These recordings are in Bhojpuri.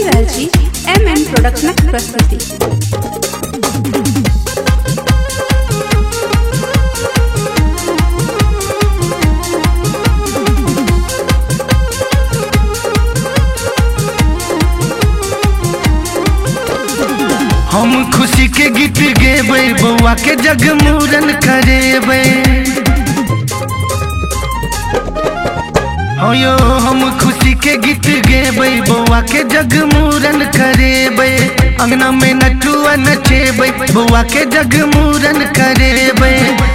सुन रहल छी MM प्रोडक्शनक प्रस्तुति। हम खुशी के गीत गेबै, बउआ के जगमूरन करेबै। हो यो हम खुशी के गीत गेबै, बउआ के जगमूरन करेबै। अंगना में नटुआ नचेबै, बउआ के जगमूरन करेबै।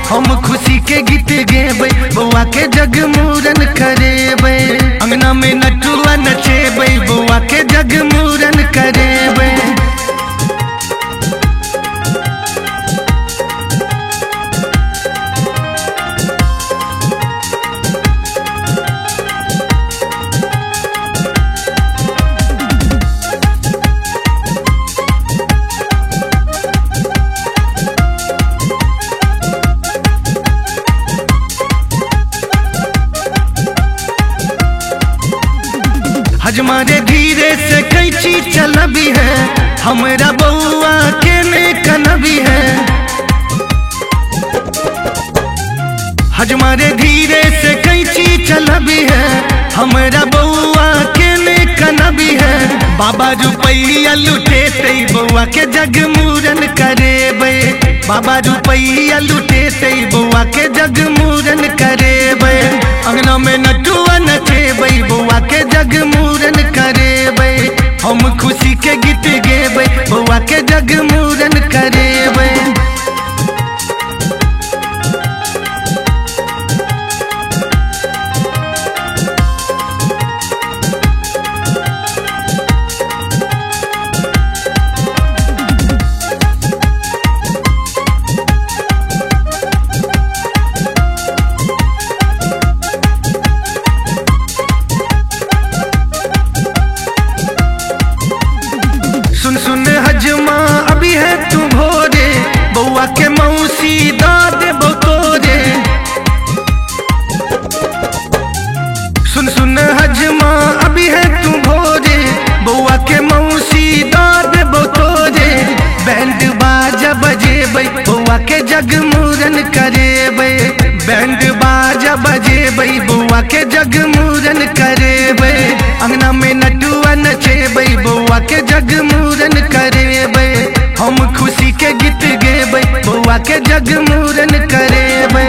हम खुशी के गीत गेबै, बउआ के जगमूरन करेबै। अंगना में नटुआ नचेबै, बउआ के जगमूरन करेबै। हजमारे धीरे से कैची चलबी है, हमरा बउआ के ने कनबी है। हजमारे धीरे से कैची चलबी है, हमरा बउआ के ने कनबी है। बाबा रुपैया लुटेते, बउआ के जगमूरन करेबै। बाबा रुपैया लुटेते, बउआ के जगमूरन करेबै। अंगना में नटुआ नचेबै, बउआ के जगमूरन करेबै। हम खुशी के गीत गेबै, बउआ के जगमूरन करेबै। सुन सुन हजमा अभी है तू भोरे, बउआ के मौसी दाद बतोरे। सुन सुन हजमा अभी है तू भोरे, बउआ के मौसी दाद बतोरे। बैंड बाजा बजेबै, बउआ के जगमूरन करेबै। बैंड बाजा बजेबै, बउआ के जगमूरन करेबै। अंगना में नटुआ नचेबै, बउआ के जगमूरन करेबै। हम खुशी के गीत गेबै, बउआ के जगमूरन करेबै।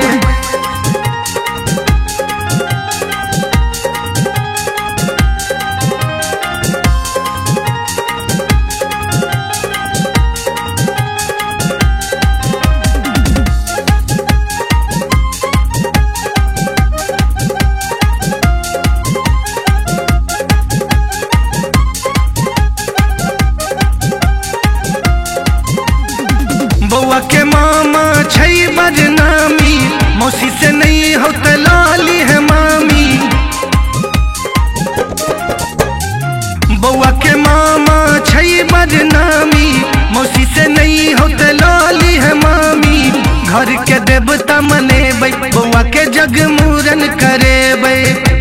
बउआ के मामा छै बदनामी, मौसी से नहीं हो त लाली है मामी। बउआ के मामा छै बदनामी, मौसी से नहीं हो त लाली है मामी। घर के देवता मनेबै, बउआ के जगमूरन करेबै।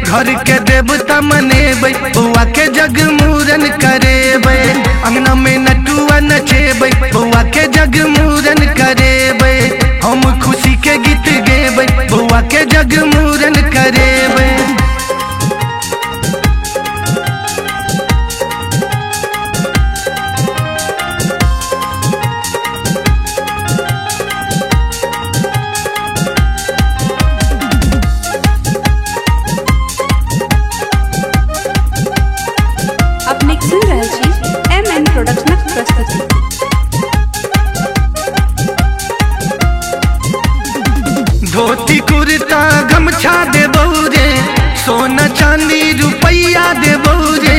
घर के देवता मनेबै, बउआ के जगमूरन करेबै। अंगना में नटुआ नचेबै, बउआ के जगमूरन करेबै। हम खुशी के गीत गेबै, बउआ के जगमूरन करेबै। अपने सुन रहल छी MM प्रोडक्शनक प्रस्तुति। धोती कुर्ता गमछा देबौ रे, सोना चांदी रुपैया देबौ रे।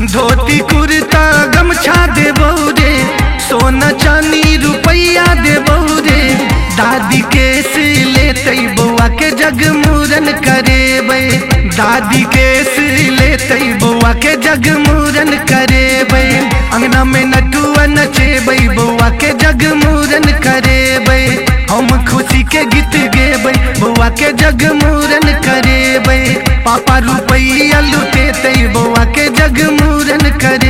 धोती कुर्ता गमछा देबौ रे, सोना चांदी रुपैया देबौ रे। दादी केस लेतै, बउआ के जगमूरन करेबै। दादी केस लेतै, बउआ के जगमूरन करेबै। अंगना में नटुआ नचेबै, बउआ के जगमूरन करेबै। हम खुशी के गीत गेबै, बउआ के जगमूरन करेबै। पापा रुपैया लुटे तई बउआ के जगमूरन करे।